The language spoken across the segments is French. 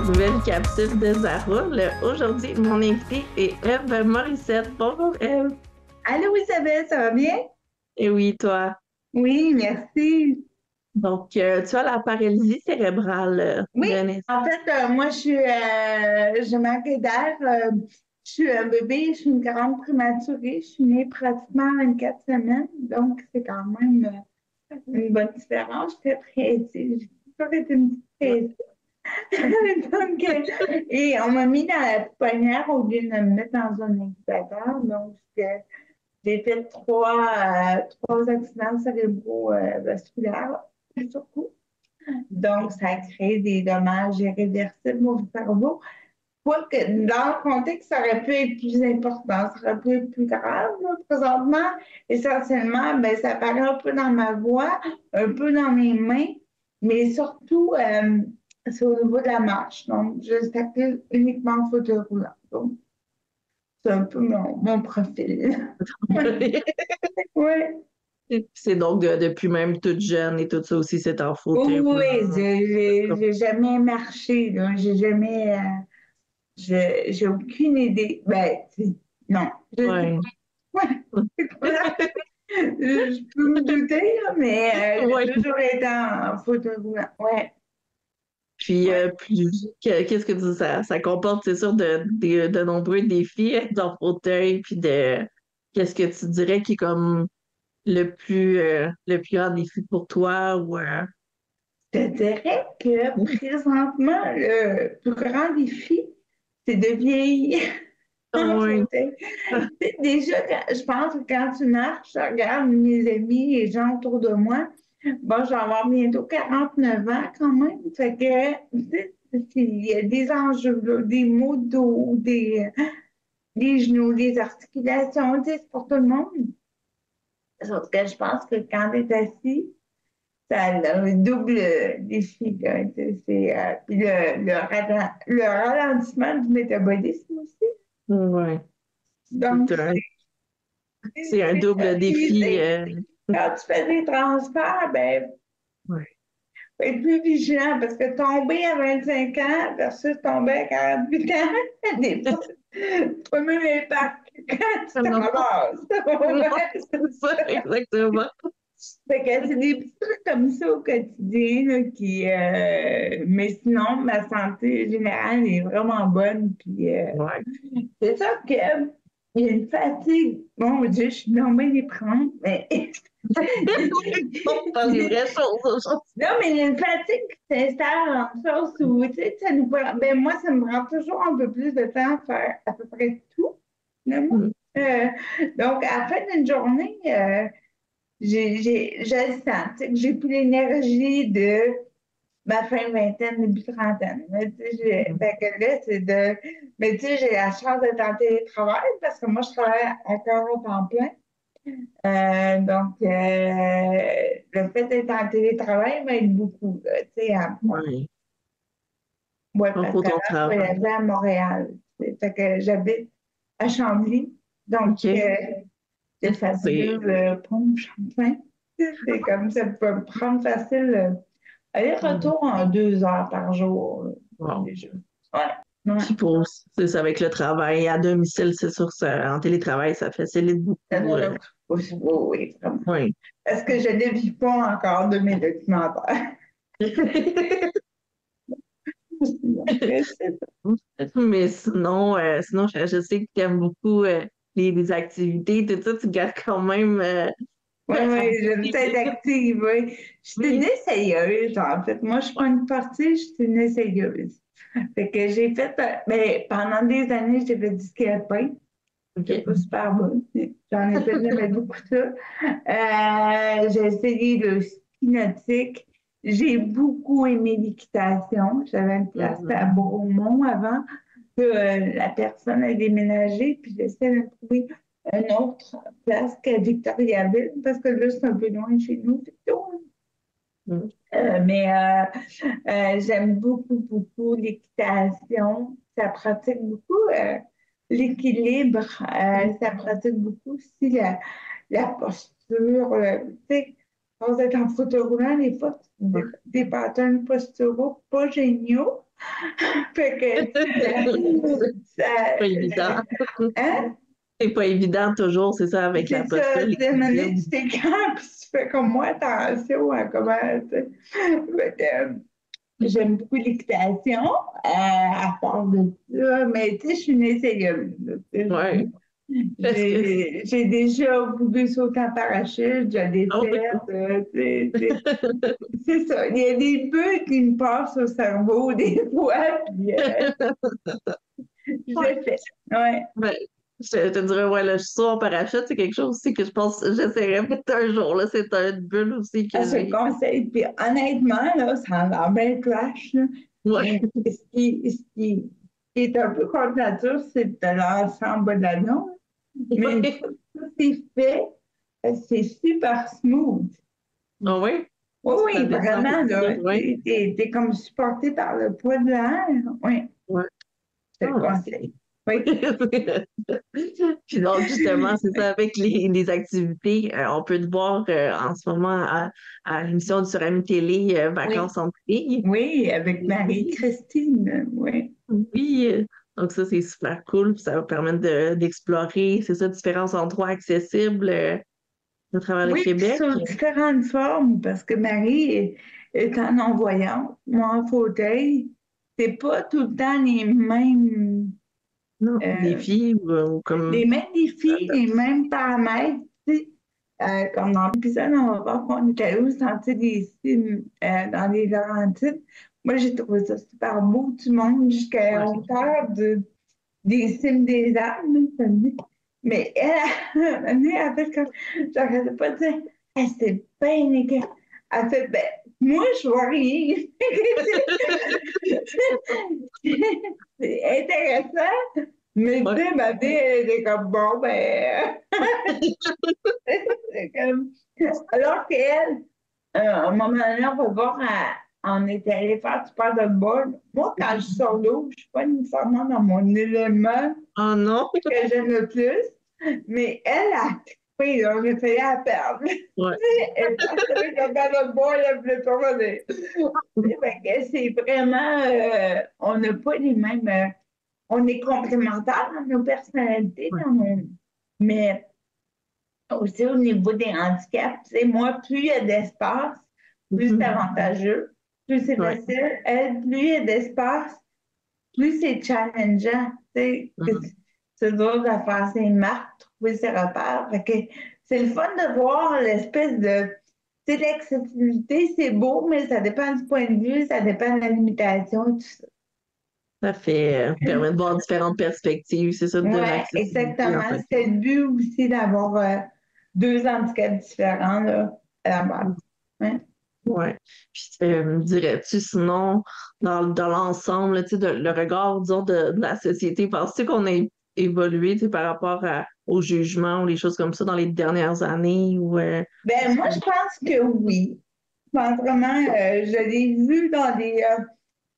nouvelle capsule de Zara. Aujourd'hui, mon invité est Eve Morissette. Bonjour Eve. Allô Isabelle, ça va bien? Et oui, toi. Oui, merci. Donc, tu as la paralysie cérébrale Oui, de naissance. en fait, moi, je manque d'air. Je suis un bébé, je suis une grande prématurée. Je suis née pratiquement à 24 semaines, donc c'est quand même une bonne différence. J'étais pressée, j'ai toujours été une petite pressée. Donc, et on m'a mis dans la pouponnière au lieu de me mettre dans un incubateur. Donc, j'ai fait trois accidents cérébrovasculaires, surtout. Donc, ça a créé des dommages irréversibles au cerveau. Quoique, dans le contexte, ça aurait pu être plus important, ça aurait pu être plus grave. Là, présentement, essentiellement, ben, ça apparaît un peu dans ma voix, un peu dans mes mains, mais surtout, c'est au niveau de la marche. Donc, je s'appelle uniquement en fauteuil roulant. Donc, c'est un peu mon profil. Oui. C'est donc depuis même toute jeune et tout ça aussi, c'est en fauteuil Oui, roulant. j'ai jamais marché, là. J'ai jamais. J'ai aucune idée. Ben, non. Je sais Ouais. pas. Je peux me douter, là, mais Ouais. j'ai toujours été en fauteuil roulant. Ouais. Puis, Ouais. qu'est-ce que ça comporte, c'est sûr, de nombreux défis être en fauteuil, puis qu'est-ce que tu dirais qui est comme le plus grand défi pour toi ou Je te dirais que présentement, le plus grand défi, c'est de vieillir en oui. fauteuil. Déjà, je pense que quand tu marches, je regarde mes amis, les gens autour de moi. Bon, je vais avoir bientôt 49 ans quand même. Fait que, tu sais, il y a des enjeux, là, des maux de dos, des genoux, des articulations, tu sais, c'est pour tout le monde. Sauf que je pense que quand tu es assis, ça a un double défi, là. Puis le ralentissement du métabolisme aussi. Ouais. Donc, C'est un c'est ça. double Puis, tu défi. sais, quand tu fais des transferts, ben, Ouais. faut être plus vigilant parce que tomber à 25 ans versus tomber à 48 ans, des fois, c'est pas le même impact que quand tu Ah te non, ramasses. non, Ouais, c'est c'est ça, ça. exactement. Fait que c'est des petits trucs comme ça au quotidien là, mais sinon, ma santé générale est vraiment bonne. Puis Ouais. c'est ça que il y a une fatigue. Mon Dieu, je suis normée les prendre, mais On parle des vraies choses aujourd'hui. non, mais il y a une fatigue qui s'installe en chose où, tu sais, ben, moi, ça me prend toujours un peu plus de temps à faire à peu près tout, finalement. Mm. Euh, donc, à la fin d'une journée, je le sens, tu sais, que j'ai plus l'énergie de ma fin vingtaine, début trentaine. Mais, tu sais, fait que là, mais tu sais, j'ai la chance d'être en télétravail parce que moi, je travaille encore au temps plein. Le fait d'être en télétravail m'aide beaucoup, là, tu sais, Ouais. ouais, Pas parce pour qu'avant, ton je travail. voyageais à Montréal. Tu sais. Fait que j'habite à Chambly. Donc, OK. c'est C'est fabuleux, pont Champlain. C'est comme ça peut me prendre facile aller-retour en 2 heures par jour, là, wow. déjà. Ouais, ouais. Puis pour c'est ça avec le travail à domicile, c'est sûr, ça, en télétravail, ça facilite Ça beaucoup. donne un coup de pouce. Oui, oui, vraiment. Oui. Parce que je ne vis pas encore de mes documentaires. Mais c'est ça. Mais sinon, sinon je sais que tu aimes beaucoup les activités, tout ça, tu gardes quand même Oui, oui, j'aime ça être actif. active, oui. Je suis une Oui. essayeuse, en fait. Moi, je suis pas une partie, je suis une essayeuse. Fait que j'ai fait, ben, pendant des années, j'ai fait du ski alpin. C'est OK. pas super bon. J'en ai fait, j'aimais beaucoup ça. J'ai essayé le ski nautique. J'ai beaucoup aimé l'équitation. J'avais une place à Mhm. Beaumont avant que la personne a déménagé, puis j'essaie de trouver une autre place qu'à Victoriaville, parce que là, c'est un peu loin de chez nous, Victor. Mhm. Mais j'aime beaucoup, beaucoup l'équitation. Ça pratique beaucoup l'équilibre. Ça pratique beaucoup aussi la posture. Tu sais, quand vous êtes en fauteuil roulant, des fois, des patterns posturaux pas géniaux. Fait que C'est pas évident. hein? C'est pas évident toujours, c'est ça, avec la C'est ça, posture, tu sais, à un moment donné, l'équilibre. tu t'écœures, puis tu fais comme moi attention à comment, tu sais. Fait que, j'aime beaucoup l'équitation, à part de ça, mais tu sais, je suis une essayeuse, là, tu sais. Ouais. Parce que J'ai déjà voulu sauter en parachute, j'ai des oh, fêtes, c'est ça. Il y a des bulles qui me passent au cerveau des fois, puis je ouais. le fais. Ouais. Ben, je te dirais, ouais, le saut en parachute, c'est quelque chose aussi que je pense que j'essaierai peut-être un jour. Là, c'est une bulle aussi Ah, que je le j'ai. conseille. Puis honnêtement, là, ça a l'air bien trash, là. Ouais. Mais ce qui est un peu contre nature, c'est de lancer en bas de l'avion. Mais une fois que tout est fait, c'est super smooth. Ah oui? Oui, Ça oui, descend vraiment, tout ça, là. ouais. T'es comme supporté par le poids de l'air. Oui, Ouais. je te le Ah, conseille. Oui. puis donc, justement, c'est ça, avec les activités, on peut te voir en ce moment à l'émission du sur Ami Télé, Oui. Vacances entre filles. Oui, avec Oui. Marie-Christine. Oui. Oui. Donc ça, c'est super cool. Puis ça va permettre d'explorer, c'est ça, différents endroits accessibles à travers le Oui, puis Québec. sous différentes formes, parce que Marie est en non-voyante, moi en fauteuil. C'est pas tout le temps Non, des euh, filles ou comme... les mêmes défis, les mêmes paramètres. Tu sais. Comme dans l'épisode, on va voir qu'on est allé au sentier des cimes dans les Laurentides. Moi, j'ai trouvé ça super beau. Tu montes jusqu'à Ouais. la hauteur des cimes des arbres, là, ça me dit. Mais elle a fait comme, j'arrêtais pas de dire, hey, c'est bien égal. Elle fait, ben, moi, je vois rien. C'est intéressant, mais tu Ouais. sais, ma fille, elle était comme, bon, ben, c'est comme, alors qu'elle, à un moment donné, on va voir, on était allé faire du paddleboard. Moi, quand je sors d'eau, je suis pas nécessairement dans mon élément Oh non! que j'aime le plus, mais elle a trippé, là, on a failli la perdre. Ouais. Elle est partie avec le paddleboard, elle voulait pas revenir. Fait que c'est vraiment, on n'a pas les mêmes, on est complémentaires dans nos personnalités, Ouais. mais aussi au niveau des handicaps, tu sais, moi, plus il y a d'espace, plus c'est Mhm. avantageux, plus c'est Ouais. facile. Elle, plus il y a d'espace, plus c'est challengeant. Tu sais, que Mhm. c'est dur de faire ses marques, trouver ses repères. Fait que c'est le fun de voir l'espèce de. Tu sais, l'accessibilité, c'est beau, mais ça dépend du point de vue, ça dépend de la limitation, tout ça. Ça fait permet de voir différentes perspectives, c'est ça, de Ouais, l'accessibilité en exactement. fait. C'est le but aussi d'avoir deux handicaps différents là, à la base. Ouais. Ouais. Puis dirais-tu sinon, dans l'ensemble, tu sais, le regard, disons, de la société, penses-tu qu'on a évolué, tu sais, par rapport au jugement ou les choses comme ça dans les dernières années ou Ben, moi, je pense que oui. Je pense vraiment, je l'ai vu dans les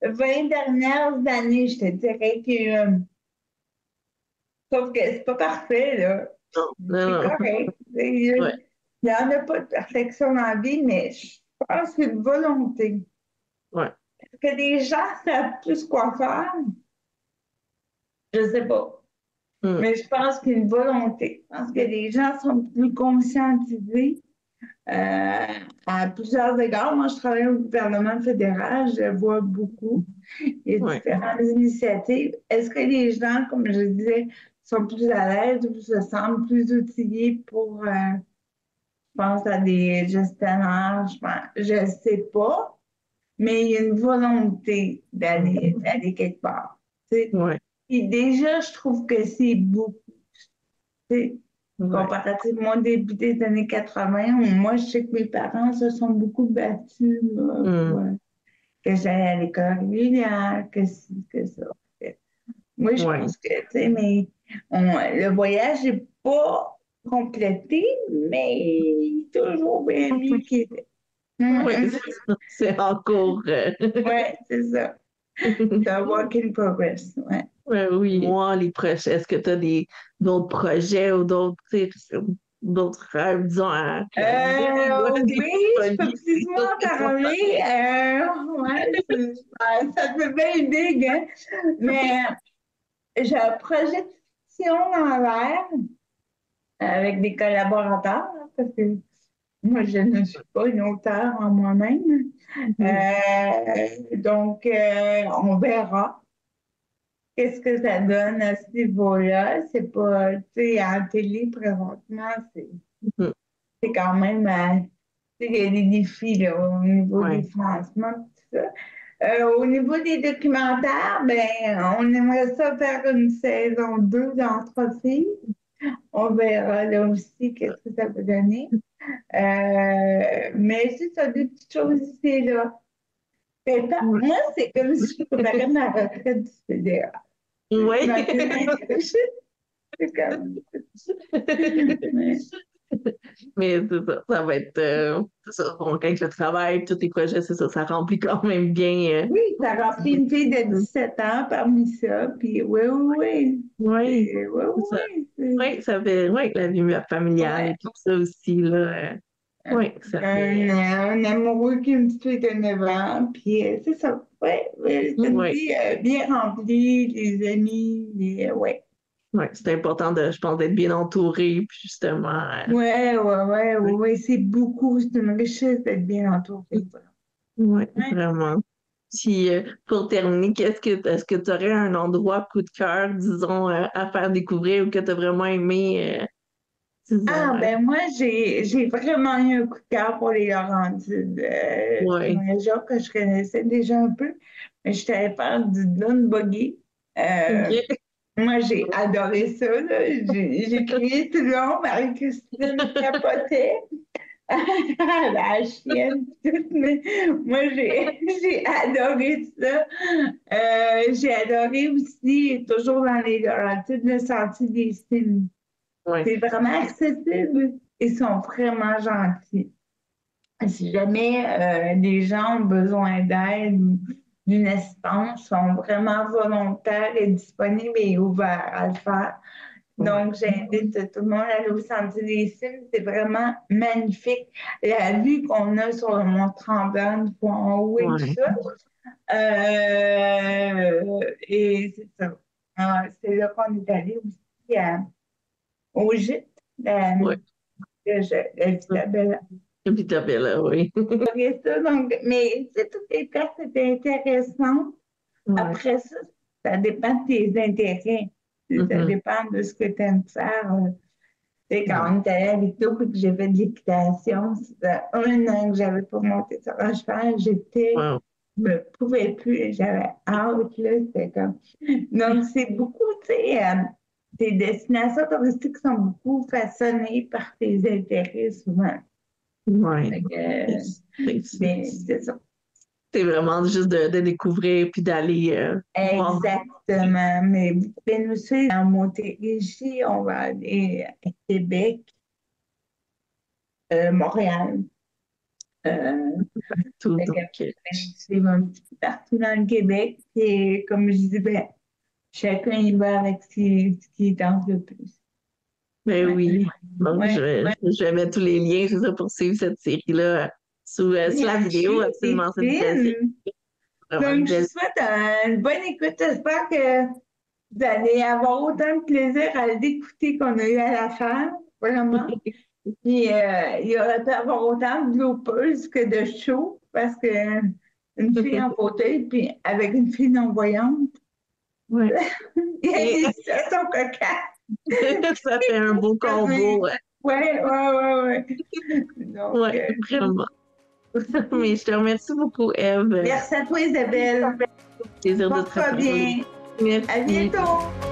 20 dernières années, je te dirais que, sauf que c'est pas parfait, là. non, C'est non, non. correct. Ouais, Il n'y en a pas de perfection dans la vie, mais je pense que c'est une volonté. ouais, Est-ce que les gens savent plus quoi faire? Je sais pas. hum, Mais je pense qu'il y a une volonté. Je pense que les gens sont plus conscientisés euh, à plusieurs égards. Moi, je travaille au gouvernement fédéral, je le vois beaucoup. Il y a ouais, différentes initiatives. Est-ce que les gens, comme je disais, sont plus à l'aise ou se sentent plus outillés pour, je pense à des gestionnaires, je ne sais pas, mais il y a une volonté d'aller quelque part. Tu sais. ouais, Et déjà, je trouve que c'est beaucoup. Tu sais. ouais, Comparativement au début des années 80, où moi, je sais que mes parents se sont beaucoup battus là, pour hum, que j'aille à l'école régulière, que ci, que ça. Moi, je ouais, pense que, tu sais, mais le voyage n'est pas complété, mais il est toujours bien mieux qu'il était. ouais, Mhm. c'est en cours. Ouais, c'est ça. C'est un work in progress. Ouais. Ouais, oui. Moi, les proches, est-ce que tu as d'autres projets ou d'autres, tu sais, d'autres rêves, disons, à réaliser? Oui, je peux plus souvent parler. Ouais, ça te fait bien big, hein? Mais j'ai un projet de fiction dans l'air avec des collaborateurs, hein, parce que moi, je ne suis pas une auteure en moi-même. Donc, on verra qu'est-ce que ça donne à ce niveau-là. C'est pas, tu sais, en télé, présentement, c'est quand même, tu sais, il y a des défis là, au niveau des Ouais. financements, tout ça. Au niveau des documentaires, ben, on aimerait ça faire une saison 2 d'Anthrophile. On verra là aussi qu'est-ce que ça peut donner. Mais c'est ça, des petites choses ici et là. Ouais. Moi, c'est comme si je préparais ma retraite du fédéral. Ouais. C'est comme. Ouais. Mais c'est ça, ça va être c'est ça. Bon, avec le travail, tous tes projets, c'est ça, ça remplit quand même bien. Oui, ça remplit une fille de 17 ans parmi ça. Puis oui, oui, oui. Oui, Oui, ça, oui, oui. ouais, ça fait ouais, la vie familiale Ouais. et tout ça aussi, là. Oui, ça fait. Un amoureux qui a une petite fille de 9 ans. Puis c'est ça. Oui, ouais, c'est une Oui, vie bien remplie, les amis, ouais. ouais, c'est important de, je pense, d'être bien entouré, puis justement. Ouais, ouais, ouais, Oui, ouais, c'est beaucoup, c'est une richesse d'être bien entouré. Voilà. ouais, Ouais. vraiment. Puis, pour terminer, est-ce que tu aurais un endroit coup de cœur, disons, à faire découvrir ou que tu as vraiment aimé, disons, Ah, ben moi, j'ai vraiment eu un coup de cœur pour les Laurentides. C'est une ouais. région que je connaissais déjà un peu, mais je savais faire du Dune Buggy. Euh, Ok. Moi, j'ai adoré ça, là. J'ai crié tout le long, Marie-Christine capotait. La chienne, tout, mais moi, j'ai adoré ça. J'ai adoré aussi, toujours dans les Laurentides, le Sentier des Cygnes. Ouais, C'est vraiment accessible. Ils sont vraiment gentils. Si jamais les gens ont besoin d'aide ou d'une assistance, ils sont vraiment volontaires et disponibles et ouverts à le faire. ouais, Donc, j'invite tout le monde à aller au Sentier des Cygnes. C'est vraiment magnifique. La vue qu'on a sur le mont Tremblant, du point en haut et tout ouais, ça. Et c'est ça. Ah, c'est là qu'on est allé aussi au gîte. ouais. La Isabelle. Puis t'avais là, oui. Après ça, donc, mais tu sais, toutes les cartes étaient intéressantes. Ouais. Après ça, ça dépend de tes intérêts. Ça Mhm. dépend de ce que tu aimes faire. Tu sais, quand Ouais. on est allé à Victo et que j'ai fait de l'équitation, c'était 1 an que j'avais pas monté sur un cheval. Wow. Je me pouvais plus, j'avais hâte, là, c'était comme. Donc, c'est beaucoup, tu sais, tes destinations touristiques sont beaucoup façonnées par tes intérêts souvent. Ouais. Fait que, C'est mais c'est ça. c'est vraiment juste de découvrir puis d'aller voir. Exactement. Mais ben, aussi, en Montérégie, on va aller à Québec, Montréal. Euh, Tout. fait que, Donc, ben, suivre un petit peu partout dans le Québec. Et comme je dis, ben, chacun y va avec ce qui tente le plus. ben Ouais, oui. Donc, ouais, ouais. je vais mettre tous les liens, c'est ça, pour suivre cette série-là sous la vidéo. Merci, Absolument, c'est une belle série. Christine. Vraiment une Donc, je belle. souhaite une bonne écoute. J'espère que vous allez avoir autant de plaisir à l'écouter qu'on a eu à la faire, vraiment. Puis, il aurait pu avoir autant de bloopers que de show, parce que une fille en fauteuil, puis avec une fille non-voyante, Ouais. il y a Et des situations cocasses. ça fait un beau combo. Ouais, Ouais, ouais, ouais, ouais. Donc, ouais, vraiment. Mais je te remercie beaucoup, Eve. merci à toi, Isabelle. Plaisir de te Porte-toi reparler. bien. À Merci. bientôt.